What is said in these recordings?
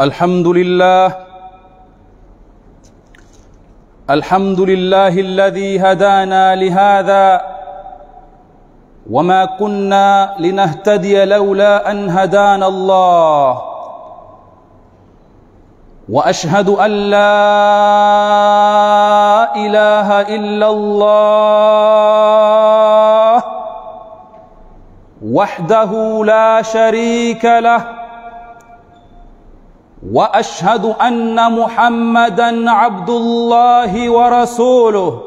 الحمد لله الذي هدانا لهذا وما كنا لنهتدي لولا أن هدانا الله وأشهد أن لا إله إلا الله وحده لا شريك له وأشهد أن محمدًا عبد الله ورسوله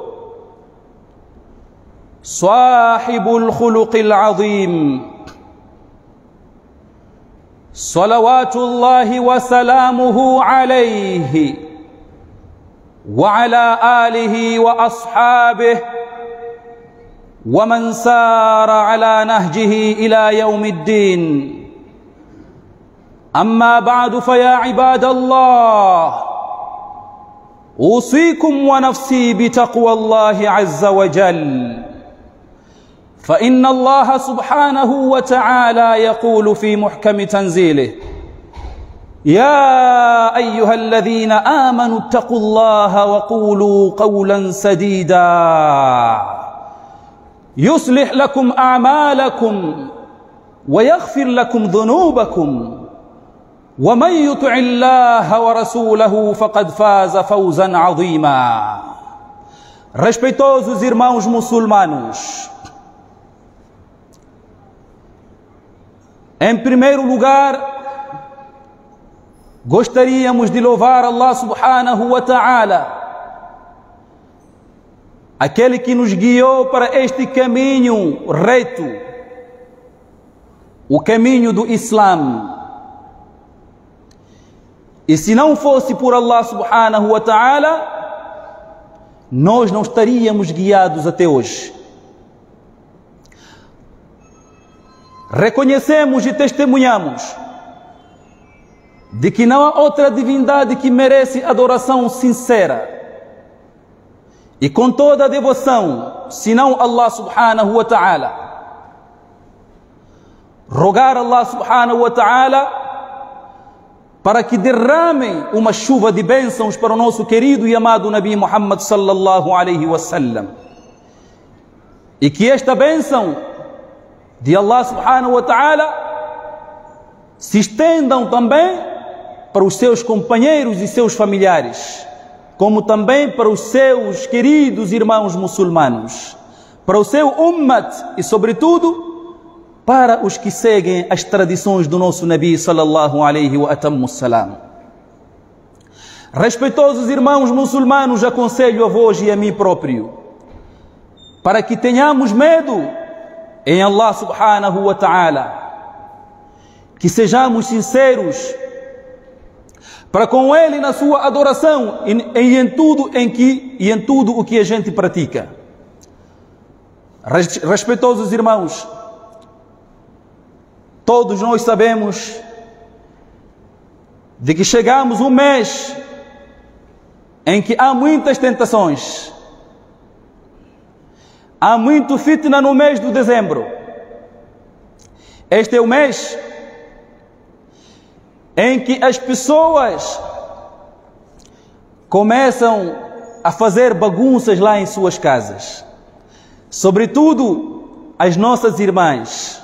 صاحب الخلق العظيم صلوات الله وسلامه عليه وعلى آله وأصحابه ومن سار على نهجه إلى يوم الدين. أما بعد فيا عباد الله أوصيكم ونفسي بتقوى الله عز وجل، فإن الله سبحانه وتعالى يقول في محكم تنزيله: يا أيها الذين آمنوا اتقوا الله وقولوا قولا سديدا يصلح لكم أعمالكم ويغفر لكم ذنوبكم ومن يطع الله ورسوله فقد فاز فوزا عظيما. Respeitosos irmãos muçulmanos, em primeiro lugar, gostaríamos de louvar Allah subhanahu wa ta'ala, aquele que nos guiou para este caminho reto, o caminho do Islã. E se não fosse por Allah subhanahu wa ta'ala, nós não estaríamos guiados até hoje. Reconhecemos e testemunhamos de que não há outra divindade que merece adoração sincera e com toda a devoção, senão Allah subhanahu wa ta'ala. Rogar Allah subhanahu wa ta'ala para que derramem uma chuva de bênçãos para o nosso querido e amado Nabi Muhammad sallallahu alaihi wasallam, e que esta bênção de Allah subhanahu wa ta'ala se estendam também para os seus companheiros e seus familiares, como também para os seus queridos irmãos muçulmanos, para o seu ummat e sobretudo para os que seguem as tradições do nosso Nabi sallallahu alaihi wa sallam. Respeitosos irmãos muçulmanos, aconselho a vós e a mim próprio para que tenhamos medo em Allah subhanahu wa ta'ala, que sejamos sinceros para com Ele na sua adoração e em tudo o que a gente pratica. Respeitosos irmãos, todos nós sabemos de que chegamos um mês em que há muitas tentações, há muito fitna no mês de dezembro. Este é o mês em que as pessoas começam a fazer bagunças lá em suas casas, sobretudo as nossas irmãs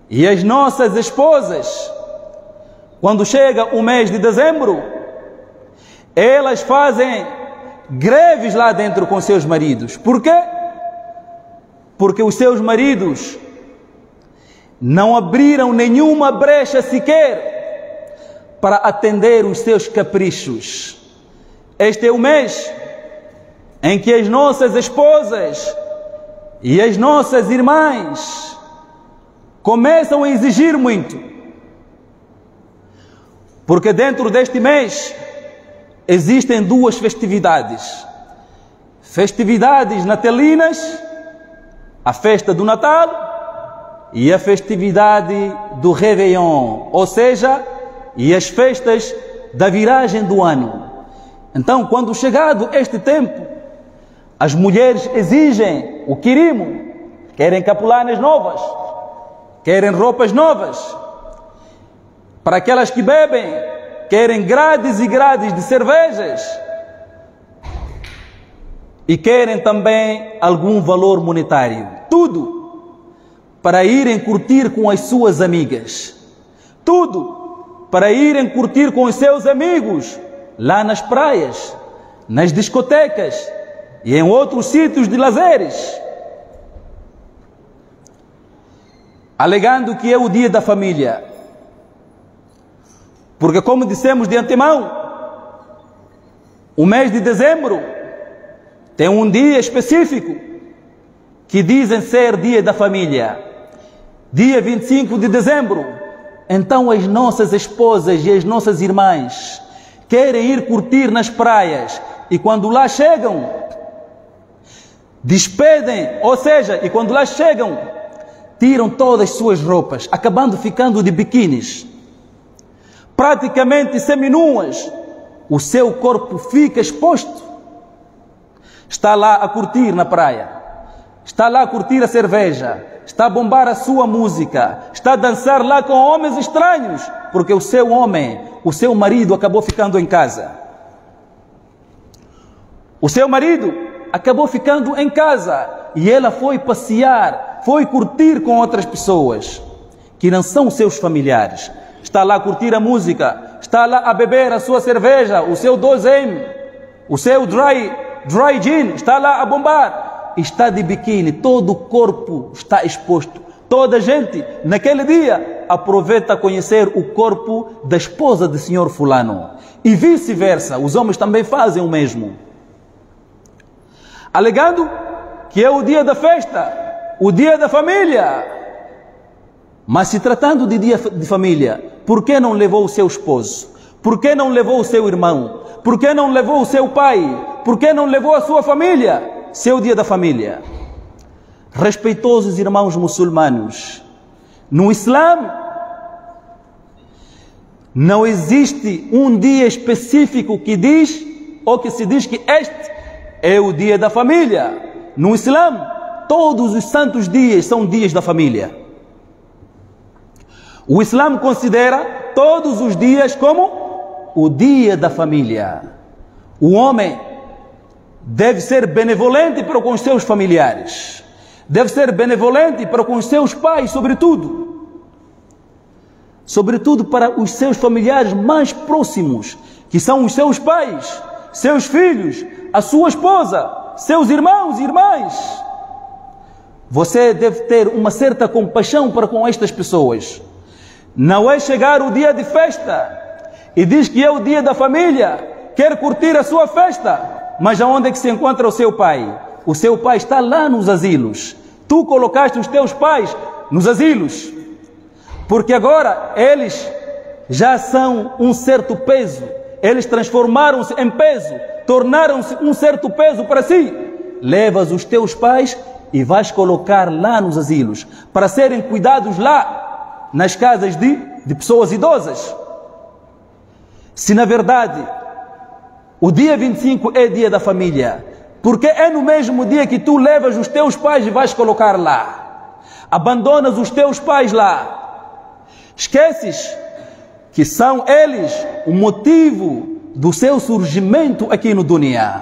e as nossas esposas. Quando chega o mês de dezembro, elas fazem greves lá dentro com seus maridos. Por quê? Porque os seus maridos não abriram nenhuma brecha sequer para atender os seus caprichos. Este é o mês em que as nossas esposas e as nossas irmãs começam a exigir muito, porque dentro deste mês existem duas festividades natalinas, a festa do Natal e a festividade do Réveillon, ou seja, e as festas da viragem do ano. Então, quando chegado este tempo, as mulheres exigem o querimo, querem capulanas novas, querem roupas novas. Para aquelas que bebem, querem grades e grades de cervejas e querem também algum valor monetário. Tudo para irem curtir com as suas amigas. Tudo para irem curtir com os seus amigos lá nas praias, nas discotecas e em outros sítios de lazeres, alegando que é o dia da família. Porque, como dissemos de antemão, o mês de dezembro tem um dia específico que dizem ser dia da família. Dia 25 de dezembro. Então as nossas esposas e as nossas irmãs querem ir curtir nas praias e quando lá chegam, despedem, ou seja, e quando lá chegam, tiram todas as suas roupas, acabando ficando de biquínis, praticamente seminuas. O seu corpo fica exposto. Está lá a curtir na praia, está lá a curtir a cerveja, está a bombar a sua música, está a dançar lá com homens estranhos, porque o seu homem, o seu marido acabou ficando em casa. O seu marido acabou ficando em casa e ela foi passear, foi curtir com outras pessoas que não são seus familiares. Está lá a curtir a música, está lá a beber a sua cerveja, o seu 2M, o seu dry gin, está lá a bombar, está de biquíni, todo o corpo está exposto. Toda a gente, naquele dia, aproveita a conhecer o corpo da esposa do senhor fulano. E vice-versa, os homens também fazem o mesmo. Alegando que é o dia da festa, o dia da família. Mas se tratando de dia de família, por que não levou o seu esposo? Por que não levou o seu irmão? Por que não levou o seu pai? Por que não levou a sua família? Seu dia da família. Respeitosos irmãos muçulmanos, no Islã não existe um dia específico que diz, ou que se diz que este é o dia da família. No Islã, todos os santos dias são dias da família. O Islã considera todos os dias como o dia da família. O homem deve ser benevolente para com os seus familiares. Deve ser benevolente para com os seus pais, sobretudo. Sobretudo para os seus familiares mais próximos, que são os seus pais, seus filhos, a sua esposa, seus irmãos e irmãs. Você deve ter uma certa compaixão para com estas pessoas. Não é chegar o dia de festa e diz que é o dia da família, quer curtir a sua festa, mas aonde é que se encontra o seu pai? O seu pai está lá nos asilos. Tu colocaste os teus pais nos asilos, porque agora eles já são um certo peso. Eles transformaram-se em peso, tornaram-se um certo peso para si. Levas os teus pais e vais colocar lá nos asilos, para serem cuidados lá, nas casas de pessoas idosas. Se na verdade o dia 25 é dia da família, porque é no mesmo dia que tu levas os teus pais e vais colocar lá, abandonas os teus pais lá, esqueces que são eles o motivo do seu surgimento aqui no dunya.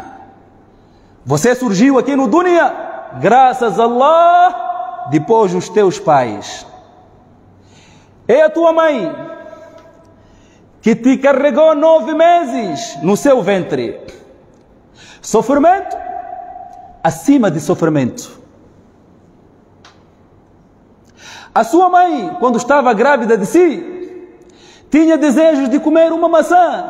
Você surgiu aqui no dunya graças a Allah, depois dos teus pais. É a tua mãe que te carregou 9 meses no seu ventre. Sofrimento acima de sofrimento. A sua mãe, quando estava grávida de si, tinha desejos de comer uma maçã,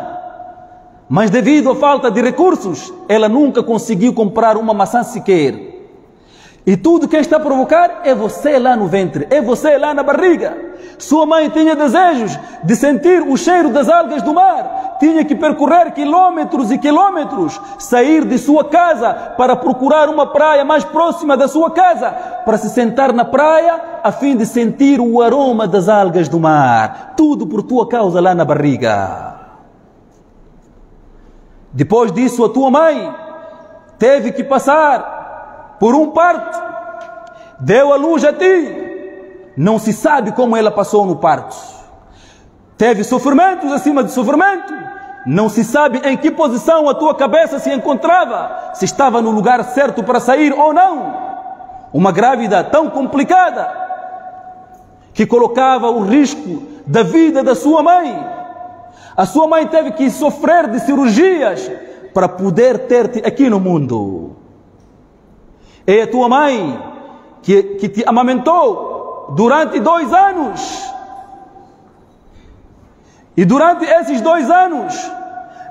mas devido à falta de recursos, ela nunca conseguiu comprar uma maçã sequer. E tudo que está a provocar é você lá no ventre, é você lá na barriga. Sua mãe tinha desejos de sentir o cheiro das algas do mar. Tinha que percorrer quilômetros e quilômetros, sair de sua casa para procurar uma praia mais próxima da sua casa, para se sentar na praia a fim de sentir o aroma das algas do mar. Tudo por tua causa lá na barriga. Depois disso, a tua mãe teve que passar por um parto, deu a luz a ti, não se sabe como ela passou no parto. teve sofrimentos acima de sofrimento. Não se sabe em que posição a tua cabeça se encontrava, se estava no lugar certo para sair ou não. Uma grávida tão complicada, que colocava o risco da vida da sua mãe. A sua mãe teve que sofrer de cirurgias para poder ter-te aqui no mundo. É a tua mãe que te amamentou durante 2 anos. E durante esses 2 anos,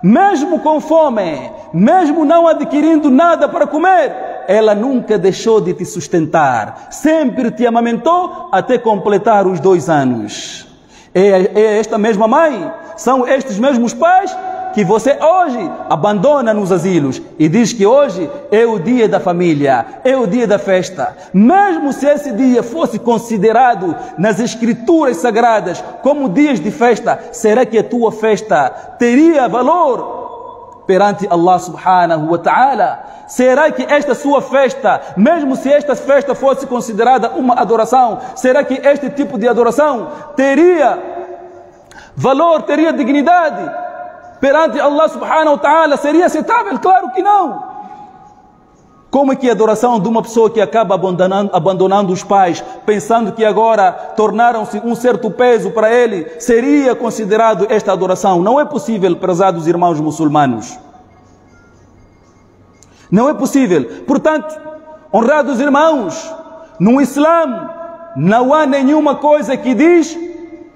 mesmo com fome, mesmo não adquirindo nada para comer, ela nunca deixou de te sustentar. Sempre te amamentou até completar os 2 anos. É esta mesma mãe, são estes mesmos pais que você hoje abandona nos asilos e diz que hoje é o dia da família, é o dia da festa. Mesmo se esse dia fosse considerado nas escrituras sagradas como dias de festa, será que a tua festa teria valor perante Allah subhanahu wa ta'ala? Será que esta sua festa, mesmo se esta festa fosse considerada uma adoração, será que este tipo de adoração teria valor, teria dignidade perante Allah subhanahu wa ta'ala? Seria aceitável? Claro que não. Como é que a adoração de uma pessoa que acaba abandonando os pais, pensando que agora tornaram-se um certo peso para ele, seria considerado esta adoração? Não é possível, prezados irmãos muçulmanos. Não é possível. Portanto, honrados irmãos, no Islã não há nenhuma coisa que diz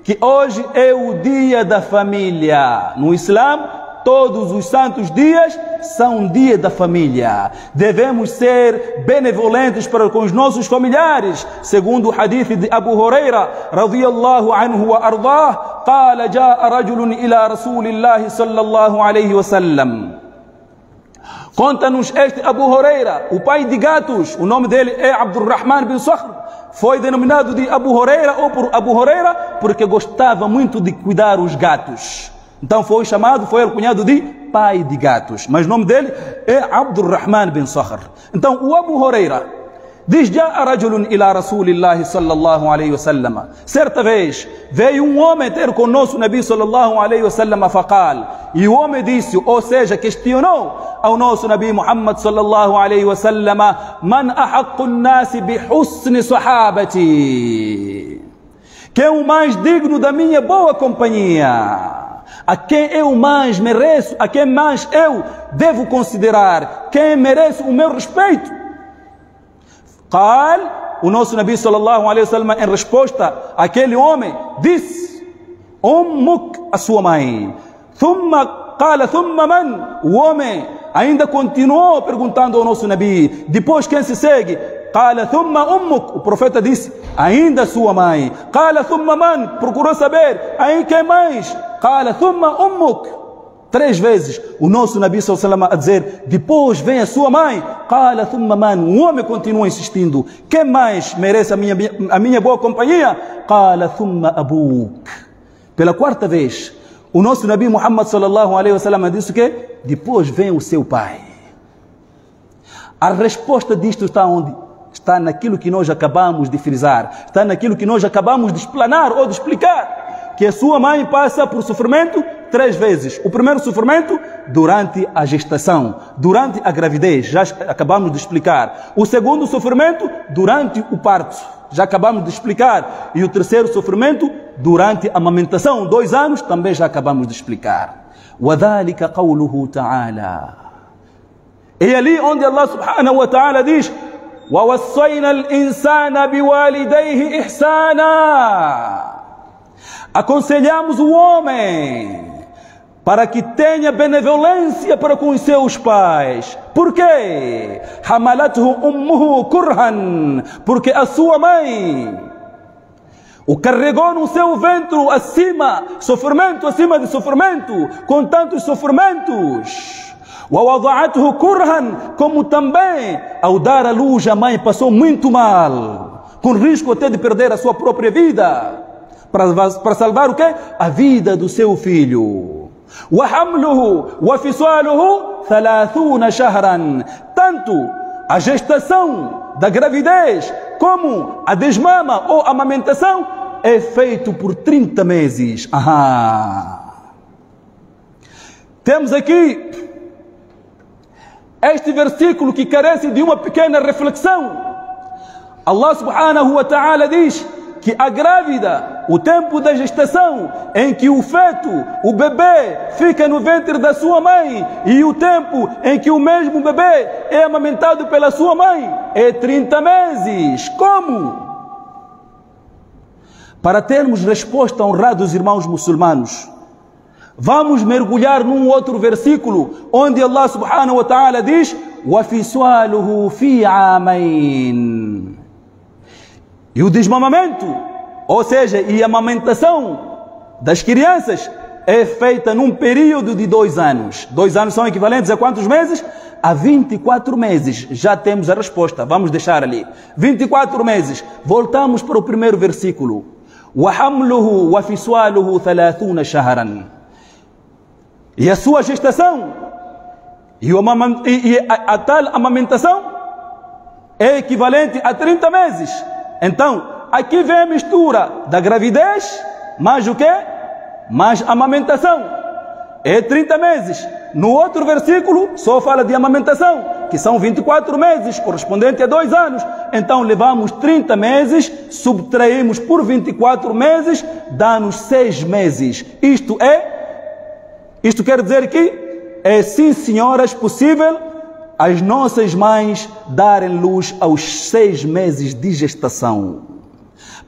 que hoje é o dia da família. No Islã, todos os santos dias são dia da família. Devemos ser benevolentes para com os nossos familiares. Segundo o hadith de Abu Huraira, radiyallahu anhu wa ardah, qala jaa rajulun ila rasulillahi sallallahu alayhi wa sallam. Conta-nos este Abu Huraira, o pai de gatos, o nome dele é Abdurrahman bin Sakhr. Foi denominado de Abu Huraira ou por Abu Huraira porque gostava muito de cuidar os gatos. Então foi alcunhado de pai de gatos. Mas o nome dele é Abdurrahman bin Sakhr. Então o Abu Huraira diz: Ja'a rajulun ila rasulillahi sallallahu alayhi wa sallam. Certa vez veio um homem ter conosco o Nabi sallallahu alayhi wa sallam faqal. E o homem disse, ou seja, questionou ao nosso Nabi Muhammad sallallahu alayhi wa sallam: Man ahaqqu an-nasi bi husni sahabati? Quem é o mais digno da minha boa companhia? A quem eu mais mereço, a quem mais eu devo considerar, quem merece o meu respeito? Qal, o nosso Nabi sallallahu alayhi wa sallam, em resposta àquele homem, disse: Ummuk, a sua mãe. Qala thumma man? O homem ainda continuou perguntando ao nosso Nabi: depois quem se segue? Qala thumma ummuk. O profeta disse: ainda a sua mãe. Qala thumma man? Procurou saber: aí quem mais? Qala thumma ummuk. 3 vezes o nosso Nabi sallallahu alaihi wasallam a dizer: depois vem a sua mãe. Qala thumma man? O homem continua insistindo: quem mais merece a minha boa companhia? Qala thumma abuk. Pela 4ª vez o nosso Nabi Muhammad sallallahu alaihi wasallam disse o quê? Depois vem o seu pai. A resposta disto está onde? Está naquilo que nós acabamos de frisar, está naquilo que nós acabamos de explanar ou de explicar. Que a sua mãe passa por sofrimento 3 vezes. O primeiro sofrimento durante a gestação, durante a gravidez, já acabamos de explicar. O segundo sofrimento durante o parto, já acabamos de explicar. E o terceiro sofrimento durante a amamentação, 2 anos, também já acabamos de explicar. وَذَلِكَ قَوْلُهُ تَعَالَى. E ali onde Allah subhanahu wa ta'ala diz: وَوَصَّيْنَا الْإِنسَانَ بِوَالِدَيْهِ إِحْسَانًا. Aconselhamos o homem para que tenha benevolência para com os seus pais. Por quê? Hamalathu ummuhu kurhan. Porque a sua mãe o carregou no seu ventre sofrimento acima de sofrimento, com tantos sofrimentos. وَوَضَعَتْهُ kurhan. Como também, ao dar à luz, a mãe passou muito mal, com risco até de perder a sua própria vida, para salvar o quê? A vida do seu filho. وَحَمْلُهُ وَفِصَالُهُ 30 شهرا. Tanto a gestação da gravidez como a desmama ou amamentação é feito por 30 meses. Temos aqui este versículo que carece de uma pequena reflexão. Allah subhanahu wa ta'ala diz que a grávida, o tempo da gestação em que o feto, o bebê, fica no ventre da sua mãe e o tempo em que o mesmo bebê é amamentado pela sua mãe é 30 meses. Como? Para termos resposta, honrados irmãos muçulmanos, vamos mergulhar num outro versículo onde Allah subhanahu wa ta'ala diz: وَفِصَالُهُ فِي عَامَيْنِ. E o desmamamento, ou seja, e a amamentação das crianças é feita num período de 2 anos. 2 anos são equivalentes a quantos meses? A 24 meses. Já temos a resposta, vamos deixar ali. 24 meses. Voltamos para o primeiro versículo. وَحَمْلُهُ وَفِصَالُهُ 30 شهرا. E a sua gestação e a tal amamentação é equivalente a 30 meses. Então, aqui vem a mistura da gravidez, mais o quê? Mais amamentação. É 30 meses. No outro versículo, só fala de amamentação, que são 24 meses, correspondente a 2 anos. Então, levamos 30 meses, subtraímos por 24 meses, dá-nos 6 meses. Isto quer dizer que é, sim senhoras, possível as nossas mães darem luz aos 6 meses de gestação.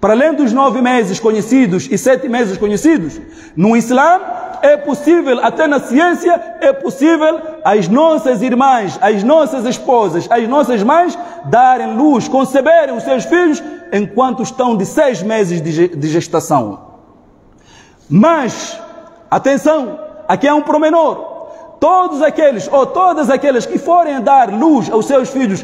Para além dos 9 meses conhecidos e 7 meses conhecidos, no Islã é possível, até na ciência, é possível as nossas irmãs, as nossas esposas, as nossas mães darem luz, conceberem os seus filhos enquanto estão de 6 meses de gestação. Mas, atenção, aqui há um pormenor. Todos aqueles ou todas aquelas que forem dar luz aos seus filhos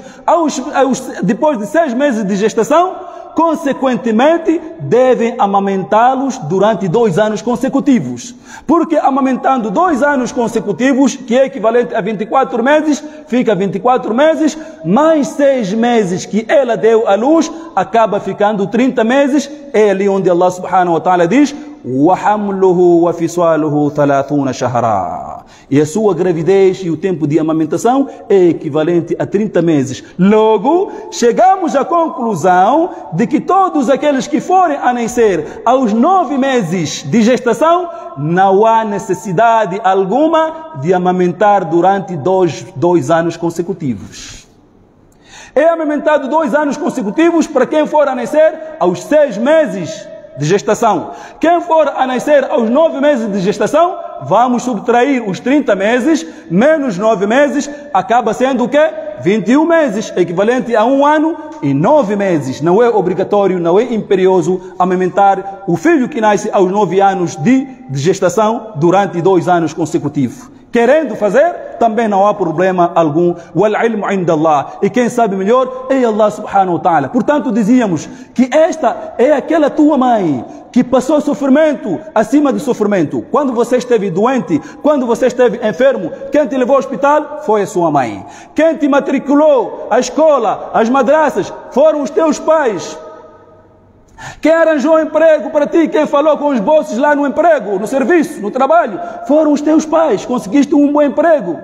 depois de 6 meses de gestação, consequentemente devem amamentá-los durante 2 anos consecutivos. Porque amamentando 2 anos consecutivos, que é equivalente a 24 meses, fica 24 meses, mais 6 meses que ela deu à luz, acaba ficando 30 meses. É ali onde Allah subhanahu wa ta'ala diz: وَحَمْلُهُ وَفِصَالُهُ 30 شهرا. E a sua gravidez e o tempo de amamentação é equivalente a 30 meses. Logo, chegamos à conclusão de que todos aqueles que forem a nascer aos 9 meses de gestação, não há necessidade alguma de amamentar durante 2 anos consecutivos. É amamentado 2 anos consecutivos para quem for a nascer aos 6 meses de gestação. Quem for a nascer aos 9 meses de gestação, vamos subtrair os 30 meses, menos 9 meses, acaba sendo o quê? 21 meses, equivalente a 1 ano e 9 meses. Não é obrigatório, não é imperioso amamentar o filho que nasce aos 9 anos de gestação durante 2 anos consecutivos. Querendo fazer, também não há problema algum. Wal ilmu inda Allah. E quem sabe melhor é Allah subhanahu wa ta'ala. Portanto, dizíamos que esta é aquela tua mãe que passou sofrimento acima de sofrimento. Quando você esteve doente, quando você esteve enfermo, quem te levou ao hospital foi a sua mãe. Quem te matriculou à escola, às madraças, foram os teus pais. Quem arranjou emprego para ti, quem falou com os bosses lá no emprego, no serviço, no trabalho, foram os teus pais. Conseguiste um bom emprego.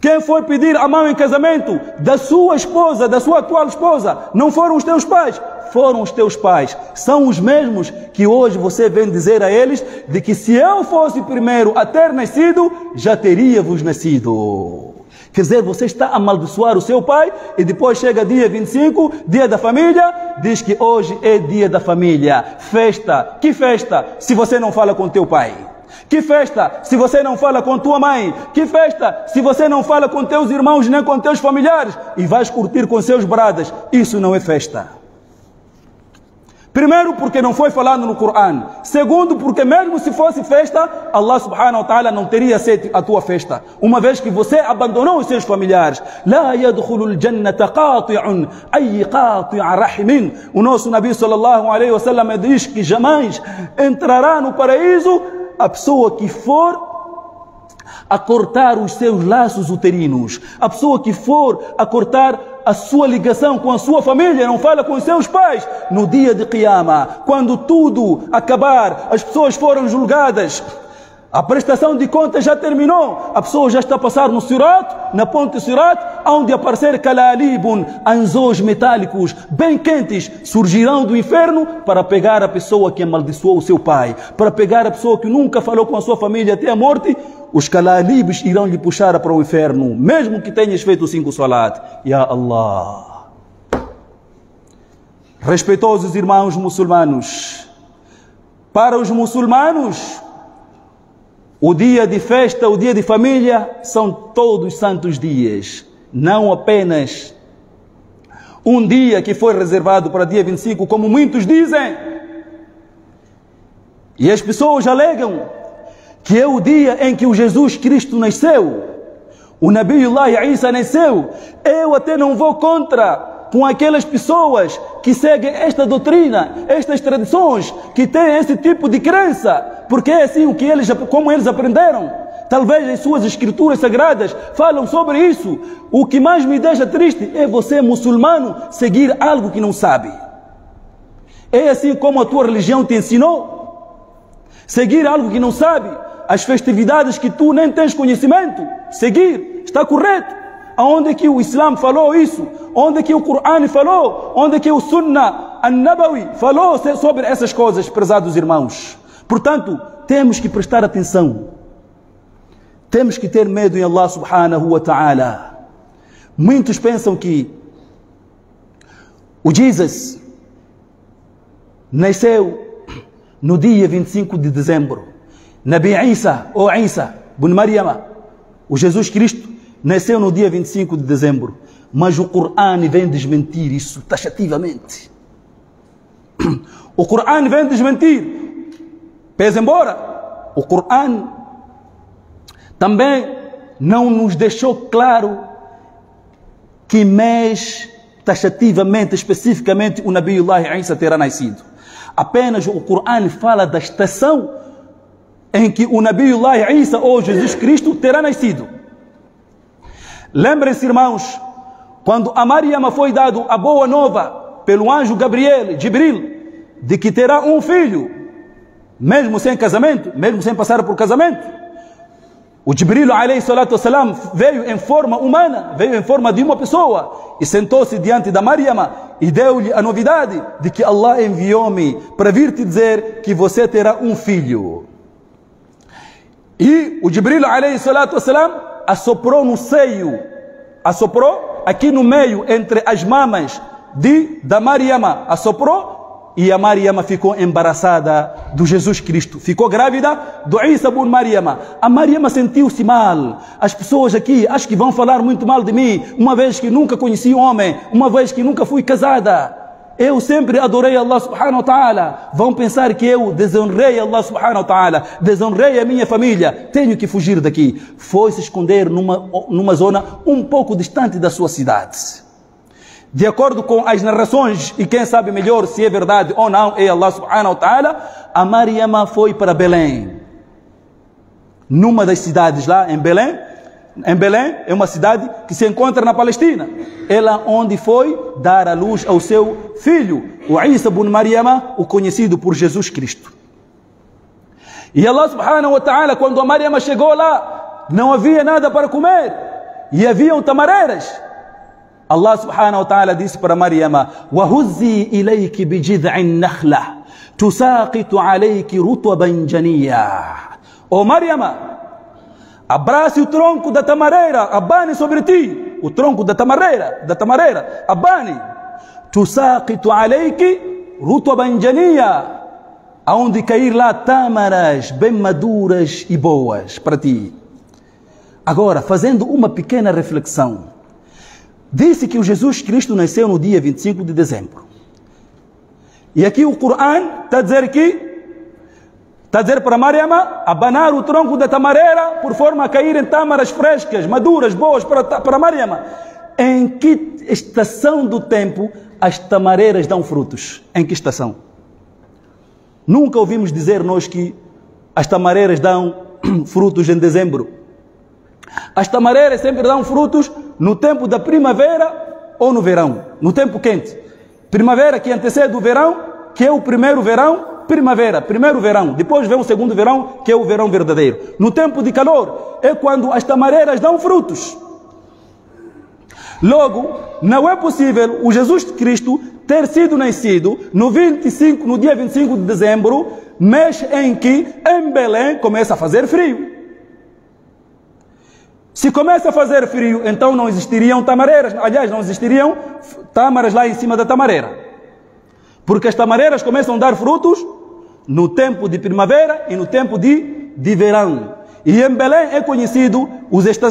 Quem foi pedir a mão em casamento da sua esposa, da sua atual esposa, não foram os teus pais, foram os teus pais. São os mesmos que hoje você vem dizer a eles de que se eu fosse primeiro a ter nascido, já teria-vos nascido. Quer dizer, você está a amaldiçoar o seu pai e depois chega dia 25, dia da família, diz que hoje é dia da família. Festa. Que festa se você não fala com teu pai? Que festa se você não fala com tua mãe? Que festa se você não fala com teus irmãos nem com teus familiares? E vais curtir com seus bradas. Isso não é festa. Primeiro, porque não foi falado no Corão. Segundo, porque mesmo se fosse festa, Allah subhanahu wa ta'ala não teria aceito a tua festa, uma vez que você abandonou os seus familiares. La yadkhulul jannata qati'un ay qati'a rahimin. O nosso Nabi sallallahu alaihi wasallam diz que jamais entrará no paraíso a pessoa que for a cortar os seus laços uterinos. A pessoa que for a cortar a sua ligação com a sua família, não fala com os seus pais, no dia de Qiyamah, quando tudo acabar, as pessoas foram julgadas, a prestação de contas já terminou, a pessoa já está a passar no Sirat, na ponte Sirat, onde aparecer kalalibun, anzos metálicos bem quentes, surgirão do inferno para pegar a pessoa que amaldiçoou o seu pai, para pegar a pessoa que nunca falou com a sua família até a morte. Os kalalibs irão lhe puxar para o inferno, mesmo que tenhas feito 5 salat. Ya Allah. Respeitosos irmãos muçulmanos, para os muçulmanos, o dia de festa, o dia de família, são todos santos dias. Não apenas um dia que foi reservado para dia 25, como muitos dizem. E as pessoas alegam que é o dia em que o Jesus Cristo nasceu. O Nabiullah Isa nasceu. Eu até não vou contra com aquelas pessoas que seguem esta doutrina, estas tradições, que têm esse tipo de crença, porque é assim como eles aprenderam. Talvez as suas escrituras sagradas falam sobre isso. O que mais me deixa triste é você, muçulmano, seguir algo que não sabe. É assim como a tua religião te ensinou? Seguir algo que não sabe, as festividades que tu nem tens conhecimento, seguir, está correto. Onde é que o Islã falou isso? Onde é que o Corão falou? Onde é que o Sunnah An-Nabawi falou sobre essas coisas, prezados irmãos? Portanto, temos que prestar atenção. Temos que ter medo em Allah subhanahu wa ta'ala. Muitos pensam que o Jesus nasceu no dia 25 de dezembro. Nabi Isa, ou Isa, bin Maryam, o Jesus Cristo, nasceu no dia 25 de dezembro. Mas o Corão vem desmentir isso taxativamente. O Corão vem desmentir. Pese embora, o Corão também não nos deixou claro que mês, taxativamente, especificamente, o Nabiullah Isa terá nascido. Apenas o Corão fala da estação em que o Nabiullah Isa, ou Jesus Cristo, terá nascido. Lembrem-se, irmãos, quando a Maryam foi dado a boa nova pelo anjo Gabriel, Jibril, de que terá um filho, mesmo sem casamento, mesmo sem passar por casamento, o Jibril alayhi salatu wassalam veio em forma humana, veio em forma de uma pessoa e sentou-se diante da Maryam e deu-lhe a novidade de que Allah enviou-me para vir te dizer que você terá um filho. E o Jibril alayhi salatu wassalam assoprou no seio, assoprou aqui no meio entre as mamas da Maryam, assoprou, e a Maryam ficou embaraçada do Jesus Cristo, ficou grávida do Isa bin Maryam. A Maryam sentiu-se mal. As pessoas aqui acho que vão falar muito mal de mim, uma vez que nunca conheci um homem, uma vez que nunca fui casada. Eu sempre adorei Allah subhanahu wa ta'ala. Vão pensar que eu desonrei Allah subhanahu wa ta'ala, desonrei a minha família. Tenho que fugir daqui. Foi se esconder numa zona um pouco distante da sua cidade. De acordo com as narrações, e quem sabe melhor se é verdade ou não, é Allah subhanahu wa ta'ala, a Maryam foi para Belém. Numa das cidades lá em Belém. Em Belém é uma cidade que se encontra na Palestina. Ela onde foi dar a luz ao seu filho, o Isa bin Maryam, o conhecido por Jesus Cristo. E Allah subhanahu wa ta'ala, quando a Maryam chegou lá, não havia nada para comer. E haviam tamareiras. Allah subhanahu wa ta'ala disse para Maryam: وَهُزِّي إِلَيْكِ بِجِذْعِ النَّخْلَةِ تُسَاقِطُ عَلَيْكِ رُطَبًا جَنِيًّا. Ó Maryam, abrace o tronco da tamareira, abane sobre ti. O tronco da tamareira, abane. Tusaqitu alayki rutban janiya. Aonde cair lá tâmaras bem maduras e boas para ti. Agora, fazendo uma pequena reflexão. Disse que o Jesus Cristo nasceu no dia 25 de dezembro. E aqui o Corão está a dizer que está a dizer para Maryam abanar o tronco da tamareira por forma a cair em tâmaras frescas, maduras, boas para Maryam. Em que estação do tempo as tamareiras dão frutos? Em que estação? Nunca ouvimos dizer nós que as tamareiras dão frutos em dezembro. As tamareiras sempre dão frutos no tempo da primavera ou no verão, no tempo quente. Primavera que antecede o verão, que é o primeiro verão, primavera, primeiro verão. Depois vem o segundo verão, que é o verão verdadeiro. No tempo de calor é quando as tamareiras dão frutos. Logo, não é possível o Jesus Cristo ter sido nascido no dia 25 de dezembro, mês em que em Belém começa a fazer frio. Se começa a fazer frio, então não existiriam tamareiras. Aliás, não existiriam tâmaras lá em cima da tamareira. Porque as tamareiras começam a dar frutos no tempo de primavera e no tempo de verão. E em Belém é conhecido,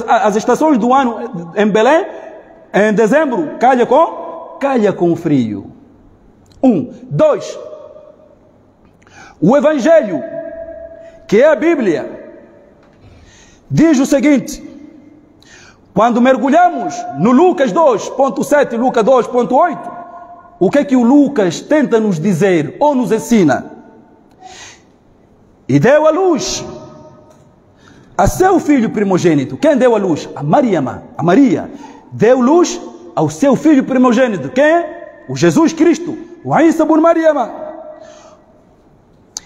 as estações do ano em Belém, em dezembro, calha com frio. 2. O Evangelho, que é a Bíblia, diz o seguinte: quando mergulhamos no Lucas 2.7 e Lucas 2.8, o que é que o Lucas tenta nos dizer ou nos ensina? E deu a luz a seu filho primogênito. Quem deu a luz? A Maria. Deu luz ao seu filho primogênito. Quem é? O Jesus Cristo. O Isa ibn Maryama.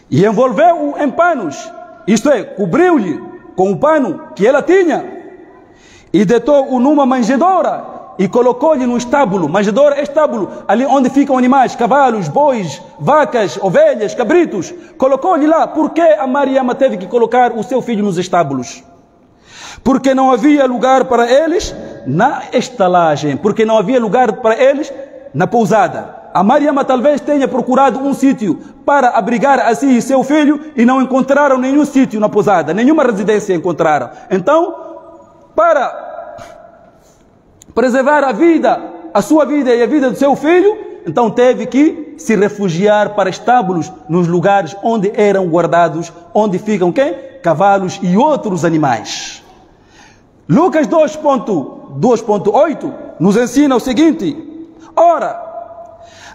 E envolveu-o em panos. Isto é, cobriu-lhe com o pano que ela tinha. E deitou-o numa manjedoura. E colocou-lhe no estábulo. Manjedoura é estábulo. Ali onde ficam animais. Cavalos, bois, vacas, ovelhas, cabritos. Colocou-lhe lá. Por que a Maryama teve que colocar o seu filho nos estábulos? Porque não havia lugar para eles na estalagem, porque não havia lugar para eles na pousada. A Maryama talvez tenha procurado um sítio para abrigar a si e seu filho e não encontraram nenhum sítio na pousada, nenhuma residência encontraram. Então, para preservar a sua vida e a vida do seu filho, então teve que se refugiar para estábulos nos lugares onde eram guardados, onde ficam quem? Cavalos e outros animais. Lucas 2.8 nos ensina o seguinte: ora,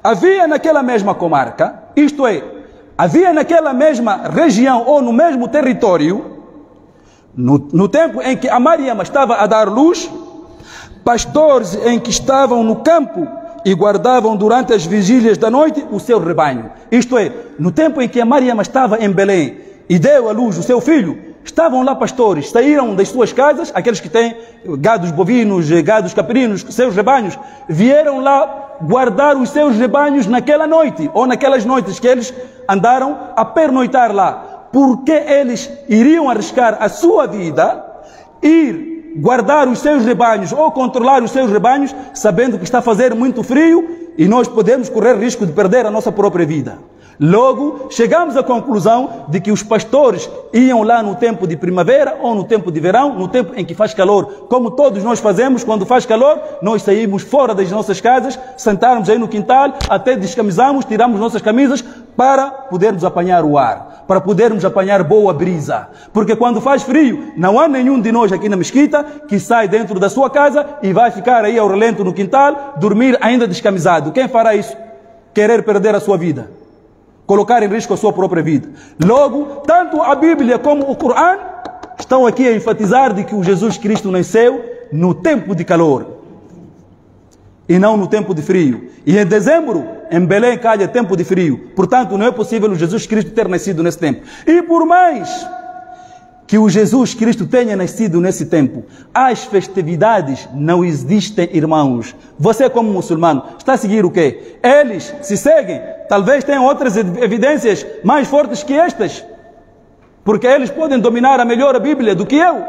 havia naquela mesma comarca, isto é, havia naquela mesma região ou no mesmo território, no tempo em que a Maryama estava a dar luz, pastores em que estavam no campo e guardavam durante as vigílias da noite o seu rebanho. Isto é, no tempo em que a Maryama estava em Belém e deu à luz o seu filho, estavam lá pastores, saíram das suas casas, aqueles que têm gados bovinos, gados caprinos, seus rebanhos, vieram lá guardar os seus rebanhos naquela noite, ou naquelas noites que eles andaram a pernoitar lá. Porque eles iriam arriscar a sua vida, ir guardar os seus rebanhos ou controlar os seus rebanhos, sabendo que está a fazer muito frio e nós podemos correr risco de perder a nossa própria vida. Logo, chegamos à conclusão de que os pastores iam lá no tempo de primavera ou no tempo de verão, no tempo em que faz calor, como todos nós fazemos quando faz calor. Nós saímos fora das nossas casas, sentarmos aí no quintal, até descamisamos, tiramos nossas camisas para podermos apanhar o ar, para podermos apanhar boa brisa. Porque quando faz frio, não há nenhum de nós aqui na mesquita que sai dentro da sua casa e vai ficar aí ao relento no quintal, dormir ainda descamisado. Quem fará isso? Querer perder a sua vida, colocar em risco a sua própria vida. Logo, tanto a Bíblia como o Corão estão aqui a enfatizar de que o Jesus Cristo nasceu no tempo de calor e não no tempo de frio. E em dezembro, em Belém, calha tempo de frio. Portanto, não é possível o Jesus Cristo ter nascido nesse tempo. E por mais que o Jesus Cristo tenha nascido nesse tempo, as festividades não existem, irmãos. Você, como muçulmano, está a seguir o quê? Eles se seguem. Talvez tenham outras evidências mais fortes que estas, porque eles podem dominar melhor a Bíblia do que eu.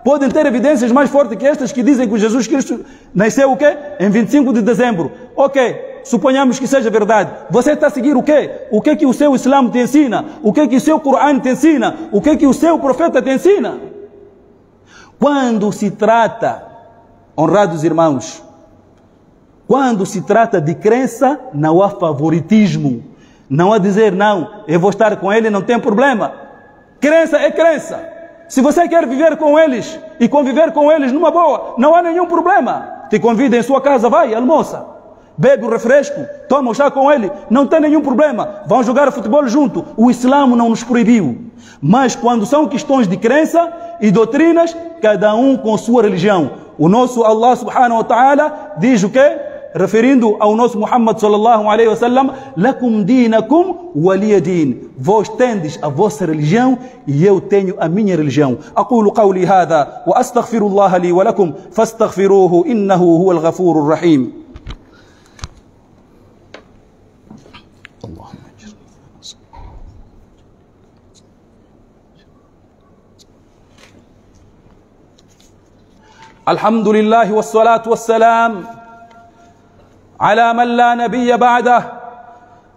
Podem ter evidências mais fortes que estas que dizem que o Jesus Cristo nasceu o quê? Em 25 de dezembro. Ok, suponhamos que seja verdade. Você está a seguir o quê? O que é que o seu Islã te ensina? O que é que o seu Corão te ensina? O que é que o seu profeta te ensina? Quando se trata, honrados irmãos, quando se trata de crença, não há favoritismo. Não há dizer, não, eu vou estar com ele, não tem problema. Crença é crença. Se você quer viver com eles e conviver com eles numa boa, não há nenhum problema. Te convida em sua casa, vai, almoça. bebe o refresco, toma o chá com ele, não tem nenhum problema, vão jogar futebol junto. O Islã não nos proibiu. Mas quando são questões de crença e doutrinas, cada um com sua religião. O nosso Allah subhanahu wa ta'ala diz o quê? Referindo ao nosso Muhammad sallallahu alaihi wasallam: lakum dinakum waliya din. Vós tendes a vossa religião e eu tenho a minha religião. Aqulu qawli hadha wa astaghfirullah li wa lakum fastaghfiruhu innahu huwal ghafurur rahim. الحمد لله والصلاة والسلام على من لا نبي بعده.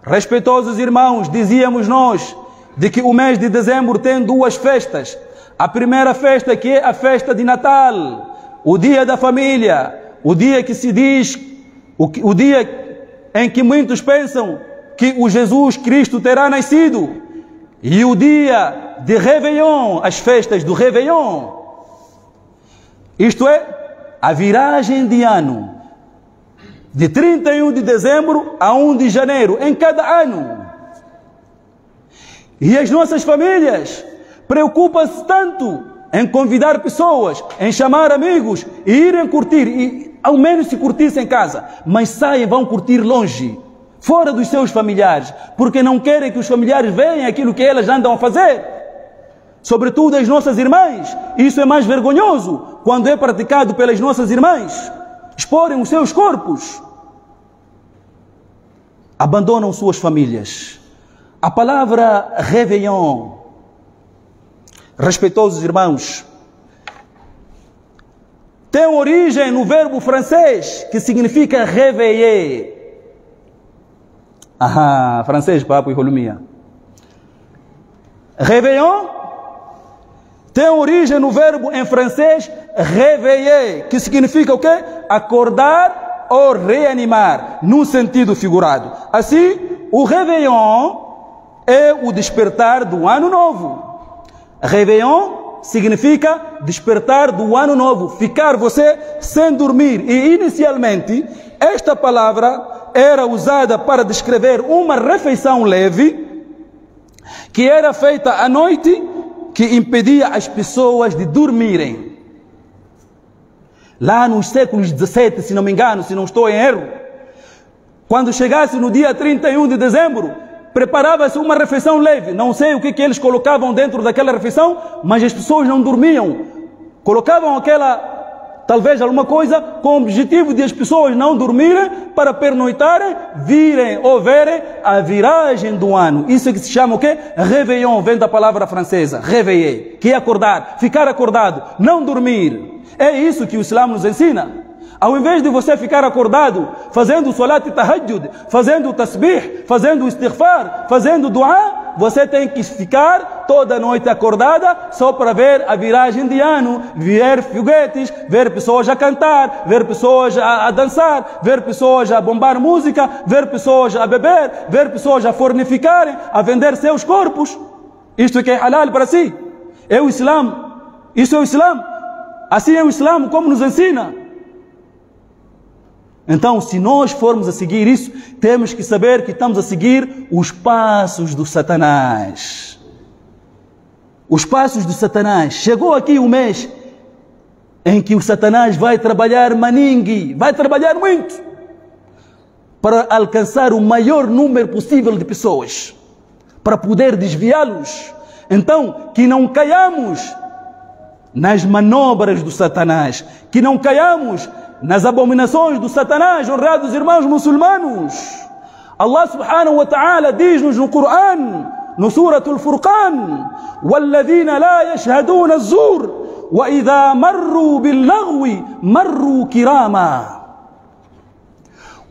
Respeitosos irmãos, dizíamos nós de que o mês de dezembro tem duas festas. A primeira festa, que é a festa de Natal, o dia da família, o dia que se diz, o dia em que muitos pensam que o Jesus Cristo terá nascido, e o dia de Réveillon, as festas do Réveillon. Isto é, a viragem de ano, de 31 de dezembro a 1 de janeiro, em cada ano. E as nossas famílias preocupam-se tanto em convidar pessoas, em chamar amigos e irem curtir, e ao menos se curtissem em casa, mas saem, vão curtir longe, fora dos seus familiares, porque não querem que os familiares vejam aquilo que elas andam a fazer. Sobretudo as nossas irmãs. Isso é mais vergonhoso quando é praticado pelas nossas irmãs. Exporem os seus corpos. Abandonam suas famílias. A palavra Réveillon, respeitosos irmãos, tem origem no verbo francês que significa réveiller. Francês, papo e rolumia. Réveillon tem origem no verbo em francês réveiller, que significa o quê? Acordar ou reanimar, num sentido figurado. Assim, o Réveillon é o despertar do ano novo. Réveillon significa despertar do ano novo, ficar você sem dormir. E inicialmente, esta palavra era usada para descrever uma refeição leve que era feita à noite, que impedia as pessoas de dormirem. Lá nos séculos 17, se não me engano, se não estou em erro, quando chegasse no dia 31 de dezembro, preparava-se uma refeição leve. Não sei o que eles colocavam dentro daquela refeição, mas as pessoas não dormiam. Colocavam talvez alguma coisa com o objetivo de as pessoas não dormirem, para pernoitarem, virem ou verem a viragem do ano. Isso é que se chama o quê? Réveillon, vem da palavra francesa, réveiller, que é acordar, ficar acordado, não dormir. É isso que o Islã nos ensina. Ao invés de você ficar acordado, fazendo salat tahajjud, fazendo tasbih, fazendo istighfar, fazendo dua, você tem que ficar toda noite acordada só para ver a viragem de ano, ver foguetes, ver pessoas a cantar, ver pessoas a dançar, ver pessoas a bombar música, ver pessoas a beber, ver pessoas a fornificarem, a vender seus corpos. Isto é que é halal para si. É o Islã. Isso é o Islã. Assim é o Islã, como nos ensina. Então, se nós formos a seguir isso, temos que saber que estamos a seguir os passos do Satanás. Os passos do Satanás. Chegou aqui um mês em que o Satanás vai trabalhar maningue, vai trabalhar muito, para alcançar o maior número possível de pessoas, para poder desviá-los. Então, que não caiamos nas manobras do Satanás, que não caiamos nas abominações do Satanás, honrados irmãos muçulmanos. Allah subhanahu wa ta'ala diz-nos no Coran, no Surat al-Furqan: وَالَّذِينَ لَا يَشْهَدُونَ الزُّورَ وَإِذَا مَرُّوا بِاللَّغْوِ مَرُّوا كِرَامًا.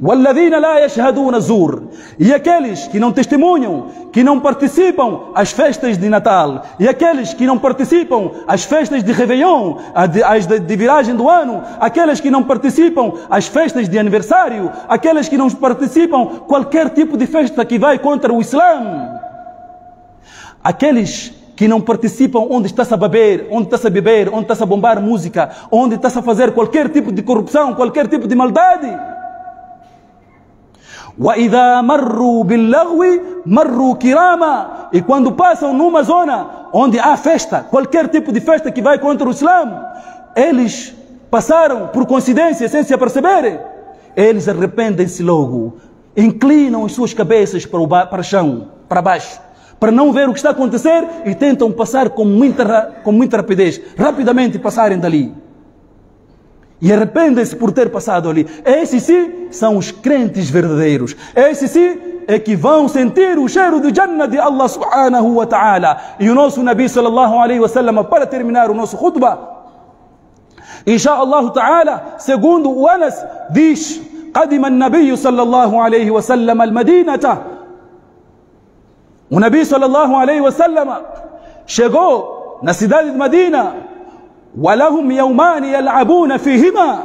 وَالَّذِينَ لَا يَشْهَدُونَ الزُّورَ. E aqueles que não testemunham, que não participam às festas de Natal, e aqueles que não participam às festas de Réveillon, as de viragem do ano, aqueles que não participam às festas de aniversário, aqueles que não participam qualquer tipo de festa que vai contra o Islã, aqueles que não participam onde está-se a beber, onde está-se a beber, onde está-se a bombar música, onde está-se a fazer qualquer tipo de corrupção, qualquer tipo de maldade. وَإِذَا مَرُّوا بِاللَّغْوِ مَرُّوا كِرَامًا. E quando passam numa zona onde há festa, qualquer tipo de festa que vai contra o Islã, eles passaram por coincidência, sem se aperceberem. Eles arrependem-se logo, inclinam as suas cabeças para o chão, para baixo, para não ver o que está a acontecer e tentam passar com muita rapidez, rapidamente passarem dali. E arrependem-se por ter passado ali. Esses sim são os crentes verdadeiros. Esses sim é que vão sentir o cheiro do Jannah de Allah subhanahu wa ta'ala. E o nosso Nabi sallallahu alaihi wa sallam, para terminar o nosso khutbah, inshallah ta'ala, segundo o Anas, diz: قدم النبي صلى الله عليه وسلم المدينة. O Nabi sallallahu alaihi wa sallam chegou na cidade de Medina. وَلَهُمْ يَوْمَانِ يَلْعَبُونَ فِيهِمَا.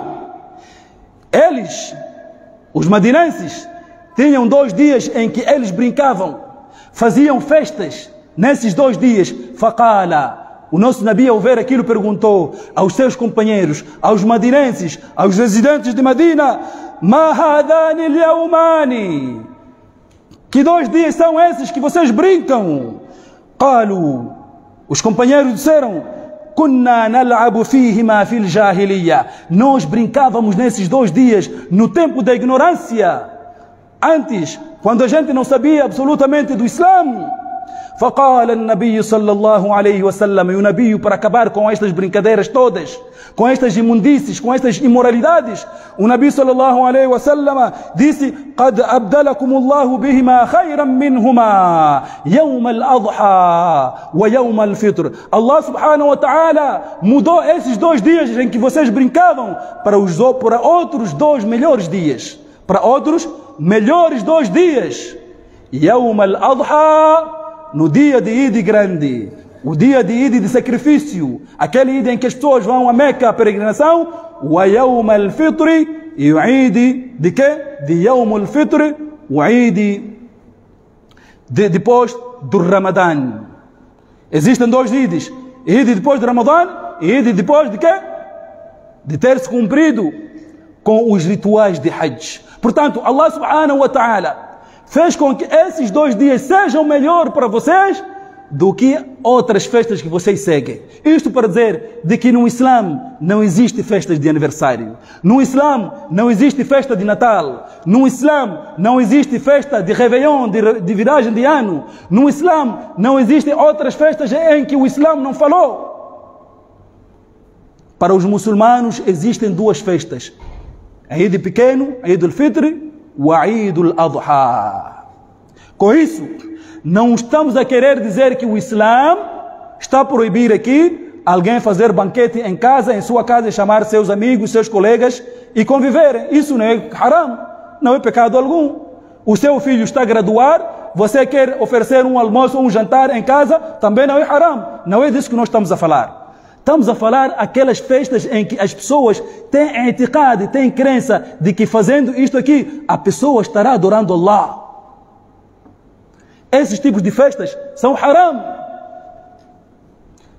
Eles, os madinenses, tinham 2 dias em que eles brincavam, faziam festas nesses 2 dias. فَقَالَ. O nosso Nabi, ao ver aquilo, perguntou aos seus companheiros, aos madinenses, aos residentes de Medina: مَا هَذَانِ الْيَوْمَانِ. Que 2 dias são esses que vocês brincam? قالوا. Os companheiros disseram: كنا نلعب فيهما في الجاهلية. Nós brincávamos nesses 2 dias no tempo da ignorância, antes, quando a gente não sabia absolutamente do Islã. فقال النبي صلى الله عليه وسلم. E o Nabi, para acabar com estas brincadeiras todas, com estas imundícies, com estas imoralidades, o Nabi صلى الله عليه وسلم disse: قد أبدلكم الله بهما خيرا منهما يوم الأضحى ويوم الفطر. Allah subhanahu wa ta'ala mudou esses 2 dias em que vocês brincavam para outros 2 melhores dias, para outros melhores 2 dias. يوم الأضحى, no dia de Eid grande, o dia de Eid de sacrifício, aquele Eid em que as pessoas vão a Meca, a peregrinação. ويوم الفطر, e o Eid de quê? De يوم الفطر, o Eid depois do Ramadã. Existem 2 Eids: Eid depois do Ramadã e Eid depois de quê? De ter se cumprido com os rituais de Hajj. Portanto, Allah subhanahu wa ta'ala fez com que esses 2 dias sejam melhor para vocês do que outras festas que vocês seguem. Isto para dizer de que no Islã não existe festas de aniversário. No Islã não existe festa de Natal. No Islã não existe festa de Réveillon, de viragem de ano. No Islã não existem outras festas em que o Islã não falou. Para os muçulmanos existem 2 festas: Eid pequeno, Eid al-Fitr, o Eid al-Adha. Com isso, não estamos a querer dizer que o Islã está a proibir aqui alguém fazer banquete em casa, em sua casa, e chamar seus amigos, seus colegas e conviverem. Isso não é haram, não é pecado algum. O seu filho está a graduar, você quer oferecer um almoço ou um jantar em casa, também não é haram. Não é disso que nós estamos a falar. Estamos a falar aquelas festas em que as pessoas têm etiquade, têm crença de que fazendo isto aqui, a pessoa estará adorando Allah. Esses tipos de festas são haram.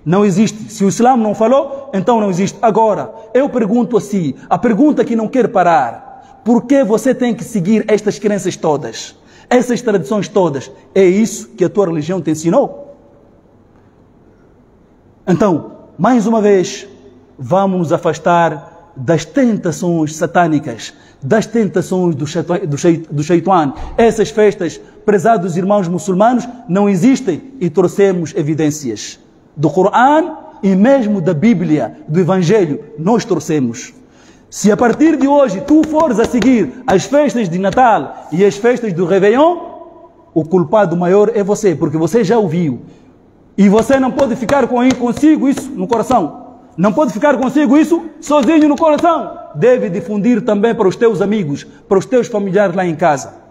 Não existe. Se o Islã não falou, então não existe. Agora, eu pergunto assim, a pergunta que não quer parar: por que você tem que seguir estas crenças todas? Essas tradições todas? É isso que a tua religião te ensinou? Então, mais uma vez, vamos nos afastar das tentações satânicas, das tentações do Shaitan. Essas festas, prezados irmãos muçulmanos, não existem, e trouxemos evidências do Corão e mesmo da Bíblia, do Evangelho, nós trouxemos. Se a partir de hoje tu fores a seguir as festas de Natal e as festas do Réveillon, o culpado maior é você, porque você já ouviu. E você não pode ficar consigo isso no coração. Não pode ficar consigo isso sozinho no coração. Deve difundir também para os teus amigos, para os teus familiares lá em casa.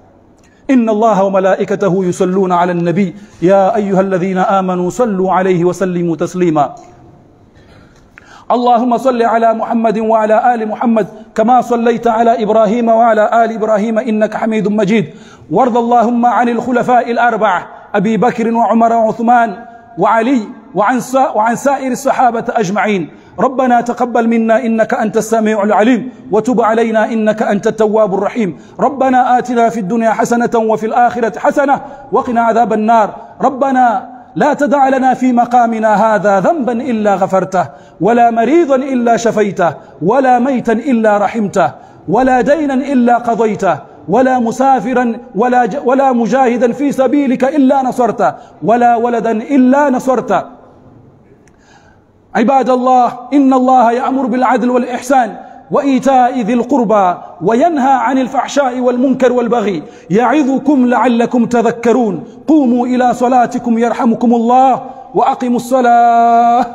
إن الله وملائكته يصلون على النبي يا أيها الذين آمنوا صلوا عليه وسلموا تسليما اللهم صل على محمد وعلى آل محمد كما صليت على إبراهيم وعلى آل إبراهيم إنك حميد مجيد وارض اللهم عن الخلفاء الأربعة أبي بكر وعمر وعثمان وعلي وعن سائر الصحابة أجمعين ربنا تقبل منا إنك أنت السميع العليم وتب علينا إنك أنت التواب الرحيم. ربنا آتنا في الدنيا حسنة وفي الآخرة حسنة وقنا عذاب النار. ربنا لا تدع لنا في مقامنا هذا ذنبا إلا غفرته، ولا مريضا إلا شفيته، ولا ميتا إلا رحمته، ولا دينا إلا قضيته، ولا مسافرا ولا مجاهدا في سبيلك إلا نصرته، ولا ولدا إلا نصرته. عباد الله، إن الله يأمر بالعدل والإحسان وإيتاء ذي القربى وينهى عن الفحشاء والمنكر والبغي يعظكم لعلكم تذكرون. قوموا إلى صلاتكم يرحمكم الله وأقيموا الصلاة.